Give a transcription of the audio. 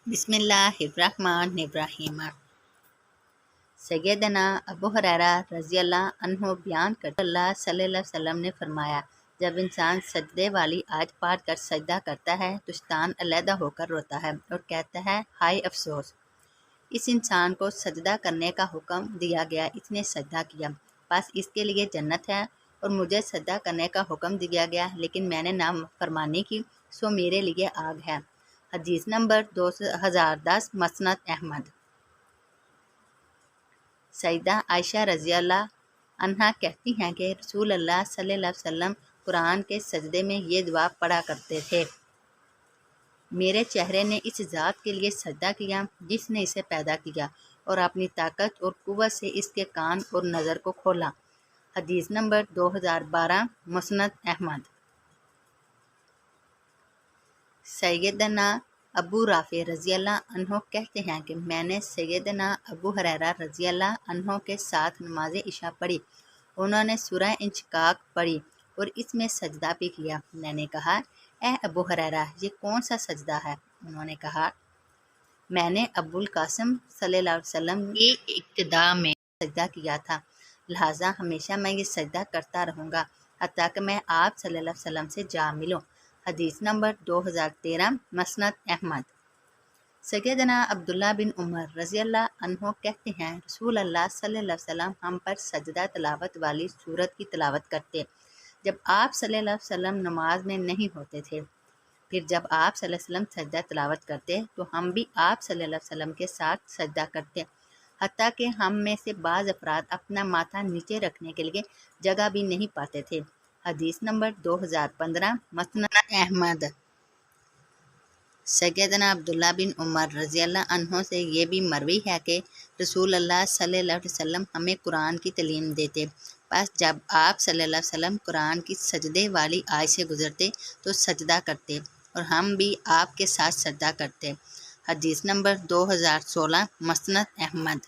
बिस्मिल्लाहिर्रहमानिर्रहीम। सैयदना अबू हुरैरा रज़ी अल्लाह अन्हु बयान करते अल्लाह सल्लल्लाहु अलैहि वसल्लम ने फरमाया, जब इंसान सजदे वाली आयत पाठ कर सजदा करता है तो शैतान अलहदा होकर रोता है और कहता है, हाय अफसोस, इस इंसान को सजदा करने का हुक्म दिया गया, इसने सजदा किया, बस इसके लिए जन्नत है, और मुझे सजदा करने का हुक्म दिया गया लेकिन मैंने नाफरमानी की, सो मेरे लिए आग है। हदीस नंबर 2010 मसनद अहमद। सईदा आयशा रज़ी अल्लाह अन्हा कहती हैं कि रसूल अल्लाह सल्लल्लाहु अलैहि वसल्लम कुरान के सजदे में ये दुआ पढ़ा करते थे, मेरे चेहरे ने इस ज़ात के लिए सजदा किया जिसने इसे पैदा किया और अपनी ताकत और कुव्वत से इसके कान और नज़र को खोला। हदीस नंबर 2012 मुस्नद अहमद। सैयदना अबू राफ़ी रज़ी अल्लाह अन्हो कहते हैं कि मैंने सैयदना अबू हुरैरा रज़ी अल्लाह अन्हो के साथ नमाज इशा पढ़ी, उन्होंने सूरह इंशिकाक पढ़ी और इसमें सजदा भी किया। मैंने कहा, ए अबू हुरैरा, ये कौन सा सजदा है? उन्होंने कहा, मैंने अबुल कासिम सल्लल्लाहु अलैहि वसल्लम की इब्तिदा में सजदा किया था, लिहाजा हमेशा मैं ये सजदा करता रहूँगा हत्ता कि मैं आप सल्लल्लाहु अलैहि वसल्लम से जा मिलूँ। हदीस नंबर 2013 मसनद अहमद। सैयदना अब्दुल्ला बिन उमर रज़ी अल्लाह अन्हो कहते हैं, रसूल अल्लाह सल्लल्लाहु अलैहि वसल्लम हम पर सजदा तिलावत वाली सूरत की तिलावत करते जब आप सल्लल्लाहु अलैहि वसल्लम नमाज में नहीं होते थे। फिर जब आप सल्लल्लाहु अलैहि वसल्लम सजदा तिलावत करते तो हम भी आप सल्लल्लाहु अलैहि वसल्लम के साथ सजदा करते, हत्ता कि हम में से बाज़ अफराद अपना माथा नीचे रखने के लिए जगह भी नहीं पाते थे। हदीस नंबर 2015 मसनद अहमद। सैयदना अब्दुल्ला बिन उमर रज़ी अल्लाह अन्हों से ये भी मरवी है कि रसूल अल्लाह सल्लल्लाहु अलैहि वसल्लम हमें कुरान की तालीम देते, बस जब आप सल्लल्लाहु अलैहि वसल्लम कुरान की सजदे वाली आयत से गुजरते तो सजदा करते और हम भी आपके साथ सजदा करते। हदीस नंबर 2016 मसनद अहमद।